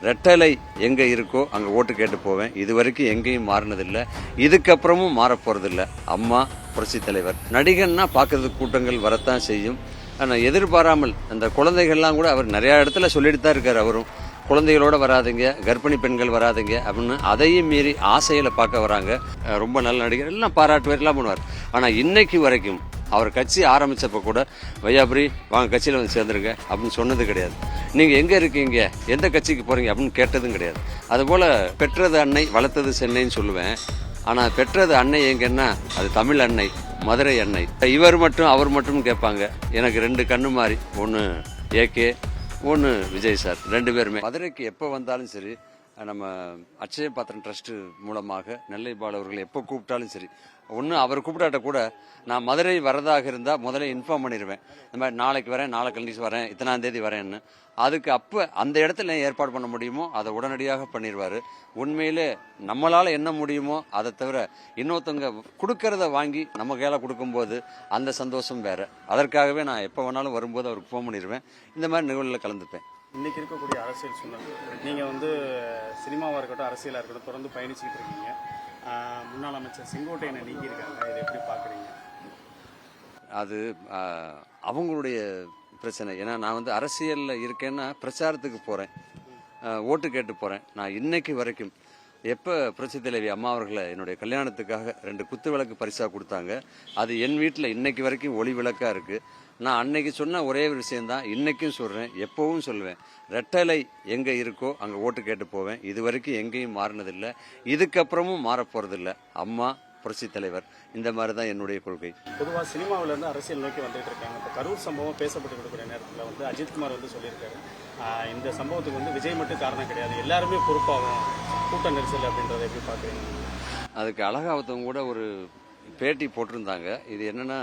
ரெட்டலை எங்க இருக்கோ அங்க ஓட்டு கேட்டு போவேன். இது வரைக்கும் எங்கேயும் மாறினதில்லை, இதுக்கப்புறமும் மாறப்போறதில்லை. அம்மா புரட்சி தலைவர். நடிகன்னா பார்க்கறதுக்கு கூட்டங்கள் வரத்தான் செய்யும். ஆனால் எதிர்பாராமல் அந்த குழந்தைகள்லாம் கூட அவர் நிறையா இடத்துல சொல்லிட்டு தான் இருக்கார். அவரும் குழந்தைகளோட வராதிங்க, கர்ப்பிணி பெண்கள் வராதிங்க அப்படின்னு அதையும் மீறி ஆசையில் பார்க்க வராங்க. ரொம்ப நல்ல நடிகர், எல்லாம் பாராட்டுவார், எல்லாம் பண்ணுவார். ஆனால் இன்னைக்கு வரைக்கும் அவர் கட்சி ஆரம்பித்தப்போ கூட வையாபுரி வாங்க கட்சியில் வந்து சேர்ந்துருங்க அப்படின்னு சொன்னது கிடையாது. நீங்கள் எங்கே இருக்கீங்க, எந்த கட்சிக்கு போகிறீங்க அப்படின்னு கேட்டதும் கிடையாது. அதுபோல் பெற்றது அன்னை வளர்த்தது சென்னைன்னு சொல்லுவேன். ஆனால் பெற்றது அன்னை எங்கன்னா அது தமிழ் அன்னை, மதுரை அன்னை. இவர் மட்டும் அவர் மட்டும் கேட்பாங்க. எனக்கு 2 கண்ணு மாதிரி, ஒன்று ஏகே, ஒன்று விஜய் சார். 2 பேருமே மதுரைக்கு எப்போ வந்தாலும் சரி, நம்ம அட்சய பாத்திரம் ட்ரஸ்ட் மூலமாக நெல்லை பால் அவர்கள் எப்போ கூப்பிட்டாலும் சரி, ஒன்று அவர் கூப்பிட்டாட்ட கூட நான் மதுரை வரதாக இருந்தால் முதல்ல இன்ஃபார்ம் பண்ணிடுவேன். இந்த மாதிரி நாளைக்கு வரேன், நாளை கழிச்சு வரேன், இத்தனாம் தேதி வரேன்னு. அதுக்கு அப்போ அந்த இடத்துல ஏற்பாடு பண்ண முடியுமோ அதை உடனடியாக பண்ணிடுவார். உண்மையிலே நம்மளால் என்ன முடியுமோ அதை தவிர இன்னொருத்தவங்க கொடுக்கறத வாங்கி நம்ம கையில் கொடுக்கும்போது அந்த சந்தோஷம் வேறு. அதற்காகவே நான் எப்போ வேணாலும் வரும்போது அவருக்கு ஃபோன் பண்ணிடுவேன். இந்த மாதிரி நிகழ்வில் கலந்துப்பேன். இன்றைக்கி இருக்கக்கூடிய அரசியல் சூழ்நிலை, நீங்கள் சினிமாவாக இருக்கட்டும் அரசியலாக இருக்கட்டும் தொடர்ந்து பயணிச்சுக்கிட்டு இருக்கீங்க. முன்னாள் அமைச்சர் செங்கோட்டையனை நீக்கியிருக்காங்க, இதை எப்படி பார்க்குறீங்க? அது அவங்களுடைய பிரச்சனை. ஏன்னா நான் அரசியலில் இருக்கேன்னா பிரச்சாரத்துக்கு போகிறேன், ஓட்டு கேட்டு போகிறேன். நான் இன்னைக்கு வரைக்கும் எப்போ புரட்சி தலைவி அம்மா அவர்களை என்னுடைய கல்யாணத்துக்காக 2 குத்து விளக்கு பரிசாக கொடுத்தாங்க. அது என் வீட்டில் இன்னைக்கு வரைக்கும் ஒளி விளக்காக இருக்குது. நான் அன்னைக்கு சொன்ன ஒரே ஒரு விஷயந்தான் இன்னைக்கும் சொல்கிறேன், எப்போவும் சொல்லுவேன். ரெட்டலை எங்கே இருக்கோ அங்கே ஓட்டு கேட்டு போவேன். இது வரைக்கும் எங்கேயும் மாறினதில்லை, இதுக்கப்புறமும் மாறப்போறதில்லை. அம்மா புரட்சி தலைவர். இந்த மாதிரி தான் என்னுடைய கொள்கை. பொதுவாக சினிமாவிலேருந்து அரசியல் நோக்கி வந்துட்டு இருக்காங்க. இப்போ கரூர் சம்பவம் பேசப்பட்டு இருக்கக்கூடிய நேரத்தில் அஜித்குமார் சொல்லியிருக்காரு, இந்த சம்பவத்துக்கு விஜய் மட்டும் காரணம் கிடையாது, எல்லாருமே பொறுப்பாகும், கூட்ட நெரிசல் அப்படின்றத எப்படி பார்க்குறீங்க? அதுக்கு அழகாவத்தவங்க கூட ஒரு பேட்டி போட்டிருந்தாங்க. இது என்னன்னா,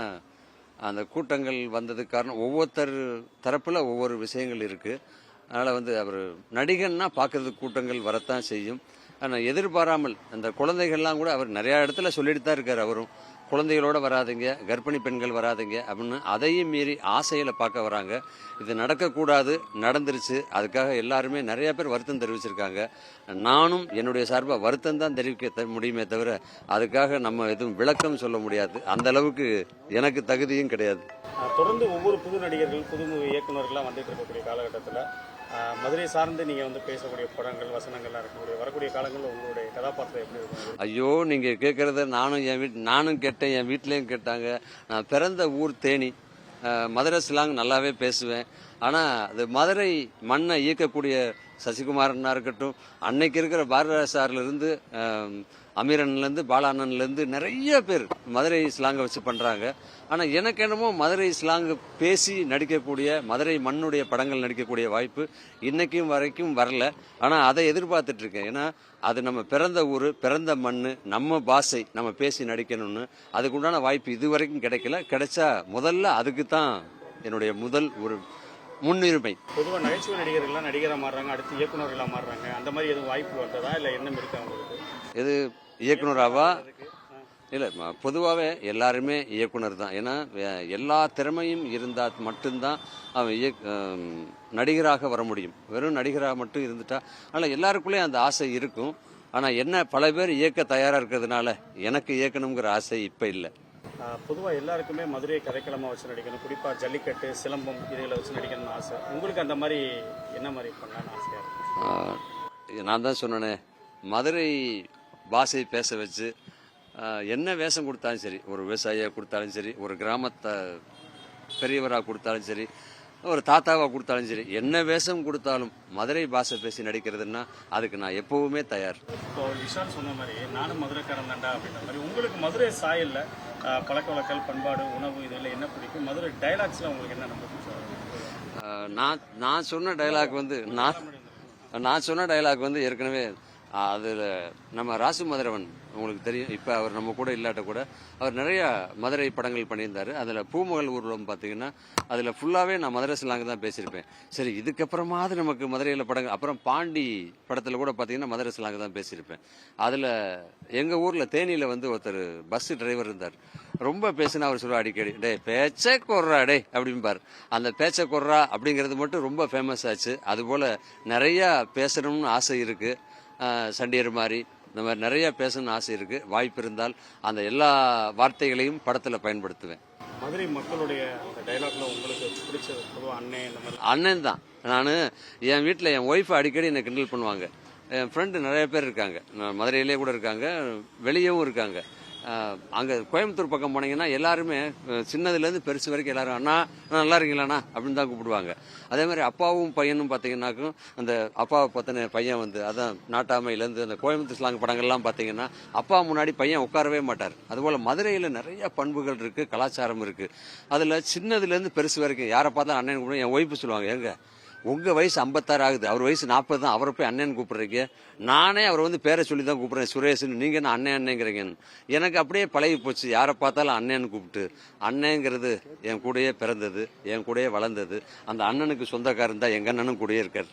அந்த கூட்டங்கள் வந்ததுக்கு காரணம் ஒவ்வொருத்தர் தரப்பில் ஒவ்வொரு விஷயங்கள் இருக்குது. அதனால் அவர் நடிகன்னா பார்க்கறதுக்கு கூட்டங்கள் வரத்தான் செய்யும். ஆனால் எதிர்பாராமல் அந்த குழந்தைகள்லாம் கூட அவர் நிறையா இடத்துல சொல்லிட்டு தான் இருக்கார். அவரும் குழந்தைகளோட வராதிங்க, கர்ப்பிணி பெண்கள் வராதிங்க அப்படின்னு அதையும் மீறி ஆசையில் பார்க்க வராங்க. இது நடக்கக்கூடாது, நடந்துருச்சு. அதுக்காக எல்லாருமே நிறைய பேர் வருத்தம் தெரிவிச்சிருக்காங்க. நானும் என்னுடைய சார்பாக வருத்தம் தான் தெரிவிக்க முடியுமே தவிர அதுக்காக நம்ம எதுவும் விளக்கம் சொல்ல முடியாது. அந்த அளவுக்கு எனக்கு தகுதியும் கிடையாது. தொடர்ந்து ஒவ்வொரு புது நடிகர்கள், புது இயக்குநர்கள்லாம் வந்துட்டு இருக்கக்கூடிய காலகட்டத்தில் மதுரை சார்ந்து நீங்கள் பேசக்கூடிய படங்கள், வசனங்கள்லாம் இருக்கக்கூடிய வரக்கூடிய காலங்களில் உங்களுடைய கதாபாத்திரம் எப்படி இருக்கும்? ஐயோ, நீங்கள் கேட்குறத நானும் கேட்டேன், என் வீட்லேயும் கேட்டாங்க. நான் பிறந்த ஊர் தேனி, மதுரை ஸ்லாங் நல்லாவே பேசுவேன். ஆனால் அது மதுரை மண்ணை இயக்கக்கூடிய சசிகுமாரனா இருக்கட்டும், அன்னைக்கு இருக்கிற பாரதிராஜ் சார்லேருந்து அமீரன்லேருந்து பாலானன்லேருந்து நிறைய பேர் மதுரை ஸ்லாங்கை வச்சு பண்ணுறாங்க. ஆனால் எனக்கு என்னமோ மதுரை ஸ்லாங்கு பேசி நடிக்கக்கூடிய, மதுரை மண்ணுடைய படங்கள் நடிக்கக்கூடிய வாய்ப்பு இன்னைக்கும் வரைக்கும் வரல. ஆனால் அதை எதிர்பார்த்துட்ருக்கேன். ஏன்னா அது நம்ம பிறந்த ஊர், பிறந்த மண், நம்ம பாஷை, நம்ம பேசி நடிக்கணும்னு அதுக்குண்டான வாய்ப்பு இது வரைக்கும் கிடைக்கல. கிடைச்சா முதல்ல அதுக்கு தான் என்னுடைய முதல் ஒரு முன்னுரிமை. பொதுவாக நகைச்சுவை நடிகர்கள்லாம் நடிகராக மாறுறாங்க, அடுத்து இயக்குநர்களாக மாறுறாங்க. அந்த மாதிரி எதுவும் வாய்ப்பு வந்ததா, இல்லை எண்ணம் இருக்கு அவங்களுக்கு? எது இயக்குனராவா? இல்லை, பொதுவாகவே எல்லாருமே இயக்குனர் தான். ஏன்னா எல்லா திறமையும் இருந்தால் மட்டும்தான் அவன் நடிகராக வர முடியும். வெறும் நடிகராக மட்டும் இருந்துட்டா, ஆனால் எல்லாருக்குள்ளேயும் அந்த ஆசை இருக்கும். ஆனால் என்ன, பல பேர் இயக்க தயாராக இருக்கிறதுனால எனக்கு இயக்கணுங்கிற ஆசை இப்போ இல்லை. பொதுவாக எல்லாருக்குமே மதுரையை கதைக்களமாக வச்சு நடிக்கணும், குறிப்பாக ஜல்லிக்கட்டு, சிலம்பம் இதில் வச்சு நடிக்கணும்னு ஆசை. உங்களுக்கு அந்த மாதிரி என்ன மாதிரி பண்ணலான்னு ஆசையாக இருக்கும்? நான் தான் சொன்னேனே, மதுரை பாஷை பேச வச்சு என்ன வேஷம் கொடுத்தாலும் சரி, ஒரு விவசாயியாக கொடுத்தாலும் சரி, ஒரு கிராமத்தை பெரியவராக கொடுத்தாலும் சரி, ஒரு தாத்தாவாக கொடுத்தாலும் சரி, என்ன வேஷம் கொடுத்தாலும் மதுரை பாஷை பேசி நடிக்கிறதுன்னா அதுக்கு நான் எப்போவுமே தயார். இப்போ விஷால் சொன்ன மாதிரி நானும் மதுரைக்காரன் தாண்டா அப்படின்ற மாதிரி உங்களுக்கு மதுரை சாயல்ல பழக்க வழக்கல், பண்பாடு, உணவு இதில் என்ன பிடிக்கும்? மதுரை டைலாக்ஸில் உங்களுக்கு என்ன ரொம்ப பிடிக்கும்? நான் சொன்ன டைலாக் நான் சொன்ன டைலாக் ஏற்கனவே அதில் நம்ம ராசு மதுரவன் உங்களுக்கு தெரியும். இப்போ அவர் நம்ம கூட இல்லாட்ட கூட அவர் நிறைய மதுரை படங்கள் பண்ணியிருந்தார். அதில் பூமுகல் ஊர்வலம் பார்த்தீங்கன்னா அதில் ஃபுல்லாகவே நான் மதுரை ஸ்லாங் தான் பேசியிருப்பேன். சரி, இதுக்கப்புறமாவது நமக்கு மதுரையில் படங்கள், அப்புறம் பாண்டி படத்தில் கூட பார்த்தீங்கன்னா மதுரை ஸ்லாங் தான் பேசியிருப்பேன். அதில் எங்கள் ஊரில் தேனியில் வந்து ஒருத்தர் பஸ் டிரைவர் இருந்தார். ரொம்ப பேசினா அவர் சொல்லுவா அடிக்கடி, டே பேச்சை கொர்றா டே அப்படிம்பார். அந்த பேச்சை கொர்றா அப்படிங்கிறது மட்டும் ரொம்ப ஃபேமஸ் ஆச்சு. அதுபோல் நிறையா பேசணும்னு ஆசை இருக்குது. சண்டியர் மாதிரி இந்த மாதிரி நிறைய பேசணும்னு ஆசை இருக்கு. வாய்ப்பு இருந்தால் அந்த எல்லா வார்த்தைகளையும் படத்துல பயன்படுத்துவேன். மதுரை மக்களுடைய அந்த டைலாக்ல உங்களுக்கு பிடிச்சது பொதுவாக அண்ணன் இந்த மாதிரி? அண்ணன் தான். நான் என் வீட்டில் என் ஒய்ஃபை அடிக்கடி என்னை கிண்டல் பண்ணுவாங்க. என் ஃப்ரெண்டு நிறைய பேர் இருக்காங்க, மதுரையிலே கூட இருக்காங்க, வெளியவும் இருக்காங்க. அங்கே கோயம்புத்தூர் பக்கம் போனீங்கன்னா எல்லாருமே சின்னதுலேருந்து பெருசு வரைக்கும் எல்லாரும் அண்ணா நல்லா இருக்கீங்களாண்ணா அப்படின்னு தான் கூப்பிடுவாங்க. அதே மாதிரி அப்பாவும் பையனும் பார்த்தீங்கன்னாக்கும் அந்த அப்பாவை பற்றின பையன் வந்து அதான் நாட்டாமையிலேருந்து அந்த கோயம்புத்தூர் ஸ்லாங் படங்கள்லாம் பார்த்தீங்கன்னா அப்பா முன்னாடி பையன் உட்காரவே மாட்டார். அதுபோல் மதுரையில் நிறைய பண்புகள் இருக்குது, கலாச்சாரம் இருக்குது. அதில் சின்னதுலேருந்து பெருசு வரைக்கும் யாரை பார்த்தா அண்ணன் கூப்பிடுவோம். என் ஒய்ஃபு சொல்லுவாங்க, எங்க உங்கள் வயசு 56 ஆகுது, அவர் வயசு 40 தான், அவரை போய் அண்ணன் கூப்பிட்றீங்க. நானே அவரை வந்து பேரை சொல்லி தான் கூப்பிட்றேன், சுரேஷ்னு. நீங்கள் என்ன அண்ணன் அண்ணங்கிறீங்கன்னு. எனக்கு அப்படியே பழகி போச்சு, யாரை பார்த்தாலும் அண்ணன் கூப்பிட்டு. அண்ணங்கிறது என் கூடயே பிறந்தது, என் கூடயே வளர்ந்தது. அந்த அண்ணனுக்கு சொந்தக்காரன் தான் எங்கள் அண்ணனும் கூடயே இருக்கார்.